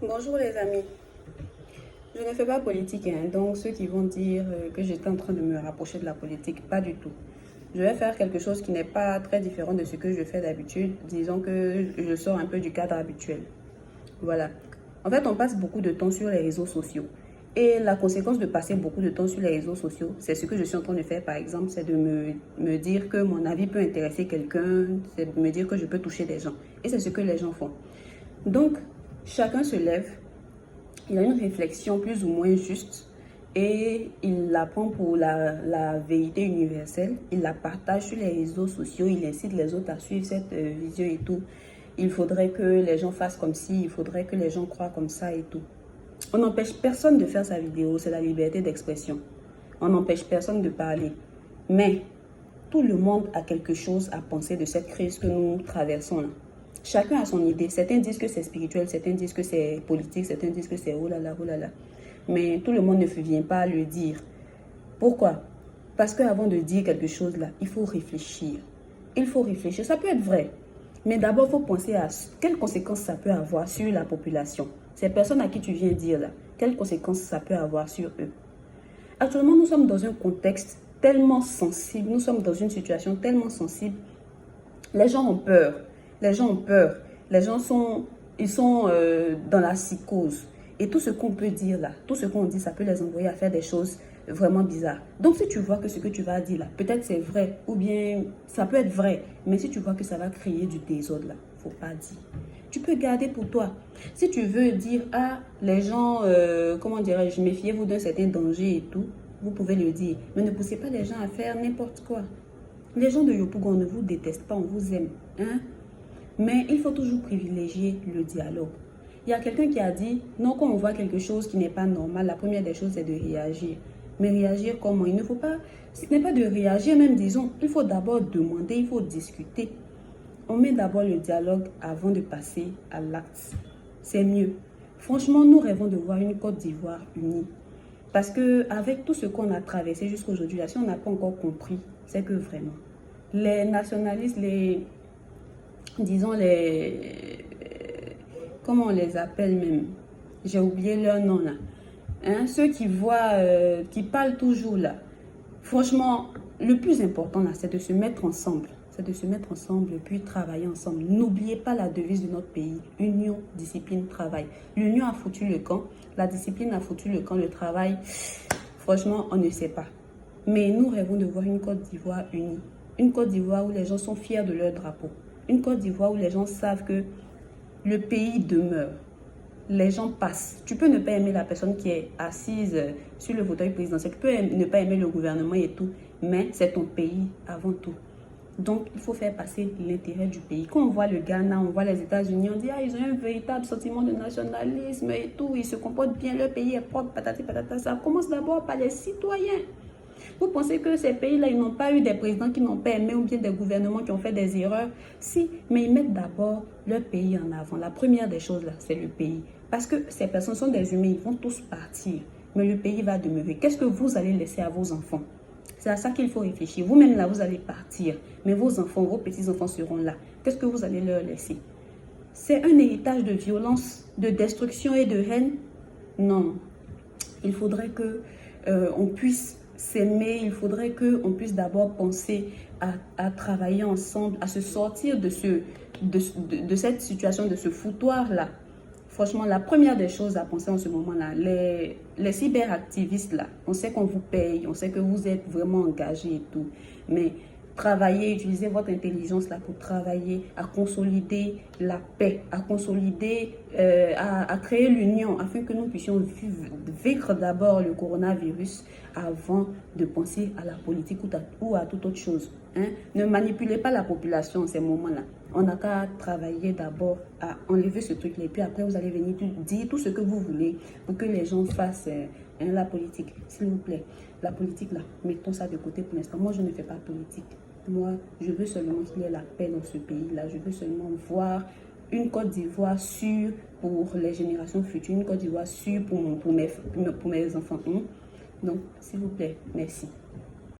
Bonjour les amis, je ne fais pas politique, donc ceux qui vont dire que j'étais en train de me rapprocher de la politique, pas du tout. Je vais faire quelque chose qui n'est pas très différent de ce que je fais d'habitude. Disons que je sors un peu du cadre habituel. Voilà. En fait, on passe beaucoup de temps sur les réseaux sociaux. Et la conséquence de passer beaucoup de temps sur les réseaux sociaux, c'est ce que je suis en train de faire par exemple, c'est de me dire que mon avis peut intéresser quelqu'un, c'est de me dire que je peux toucher des gens. Et c'est ce que les gens font. Donc, chacun se lève, il a une réflexion plus ou moins juste et il la prend pour la vérité universelle. Il la partage sur les réseaux sociaux, il incite les autres à suivre cette vision et tout. Il faudrait que les gens fassent comme ci, il faudrait que les gens croient comme ça et tout. On n'empêche personne de faire sa vidéo, c'est la liberté d'expression. On n'empêche personne de parler. Mais tout le monde a quelque chose à penser de cette crise que nous traversons là. Chacun a son idée. Certains disent que c'est spirituel, certains disent que c'est politique, certains disent que c'est oh là là, oh là là. Mais tout le monde ne vient pas le dire. Pourquoi? Parce qu'avant de dire quelque chose là, il faut réfléchir. Il faut réfléchir. Ça peut être vrai. Mais d'abord, il faut penser à quelles conséquences ça peut avoir sur la population. Ces personnes à qui tu viens dire là, quelles conséquences ça peut avoir sur eux. Actuellement, nous sommes dans un contexte tellement sensible, nous sommes dans une situation tellement sensible. Les gens ont peur. Les gens ont peur. Les gens sont dans la psychose. Et tout ce qu'on peut dire là, tout ce qu'on dit, ça peut les envoyer à faire des choses vraiment bizarres. Donc si tu vois que ce que tu vas dire là, peut-être c'est vrai, ou bien ça peut être vrai, mais si tu vois que ça va créer du désordre là, faut pas dire. Tu peux garder pour toi. Si tu veux dire, ah, les gens, comment dirais-je, méfiez-vous d'un certain danger et tout, vous pouvez le dire. Mais ne poussez pas les gens à faire n'importe quoi. Les gens de Yopougon, on ne vous déteste pas, on vous aime. Hein? Mais il faut toujours privilégier le dialogue. Il y a quelqu'un qui a dit, non, quand on voit quelque chose qui n'est pas normal, la première des choses, c'est de réagir. Mais réagir comment? Il ne faut pas, ce n'est pas de réagir même, disons. Il faut d'abord demander, il faut discuter. On met d'abord le dialogue avant de passer à l'acte. C'est mieux. Franchement, nous rêvons de voir une Côte d'Ivoire unie. Parce qu'avec tout ce qu'on a traversé jusqu'à aujourd'hui, si on n'a pas encore compris, c'est que vraiment, les nationalistes, disons comment on les appelle même, j'ai oublié leur nom là, hein, ceux qui voient, qui parlent toujours là, franchement, le plus important là, c'est de se mettre ensemble. C'est de se mettre ensemble et puis travailler ensemble. N'oubliez pas la devise de notre pays. Union, discipline, travail. L'union a foutu le camp. La discipline a foutu le camp. Le travail, franchement, on ne sait pas. Mais nous rêvons de voir une Côte d'Ivoire unie. Une Côte d'Ivoire où les gens sont fiers de leur drapeau. Une Côte d'Ivoire où les gens savent que le pays demeure. Les gens passent. Tu peux ne pas aimer la personne qui est assise sur le fauteuil présidentiel. Tu peux ne pas aimer le gouvernement et tout. Mais c'est ton pays avant tout. Donc, il faut faire passer l'intérêt du pays. Quand on voit le Ghana, on voit les États-Unis, on dit ah, ils ont un véritable sentiment de nationalisme et tout, ils se comportent bien, leur pays est propre, patati patata. Ça commence d'abord par les citoyens. Vous pensez que ces pays-là, ils n'ont pas eu des présidents qui n'ont pas aimé ou bien des gouvernements qui ont fait des erreurs? Si, mais ils mettent d'abord leur pays en avant. La première des choses, là, c'est le pays. Parce que ces personnes sont des humains, ils vont tous partir. Mais le pays va demeurer. Qu'est-ce que vous allez laisser à vos enfants? C'est à ça qu'il faut réfléchir. Vous-même, là, vous allez partir. Mais vos enfants, vos petits-enfants seront là. Qu'est-ce que vous allez leur laisser? C'est un héritage de violence, de destruction et de haine? Non. Il faudrait que on puisse s'aimer. Il faudrait qu'on puisse d'abord penser à travailler ensemble, à se sortir de cette situation, de ce foutoir-là. Franchement, la première des choses à penser en ce moment-là, les cyberactivistes, là, on sait qu'on vous paye, on sait que vous êtes vraiment engagés et tout, mais travaillez, utilisez votre intelligence là pour travailler à consolider la paix, à consolider, à créer l'union afin que nous puissions vaincre d'abord le coronavirus avant de penser à la politique ou à toute autre chose. Hein? Ne manipulez pas la population en ces moments-là. On n'a qu'à travailler d'abord à enlever ce truc-là. Et puis après, vous allez venir dire tout ce que vous voulez pour que les gens fassent la politique. S'il vous plaît, la politique, là, mettons ça de côté pour l'instant. Moi, je ne fais pas politique. Moi, je veux seulement qu'il y ait la paix dans ce pays-là. Je veux seulement voir une Côte d'Ivoire sûre pour les générations futures. Une Côte d'Ivoire sûre pour mes enfants. Donc, s'il vous plaît, merci.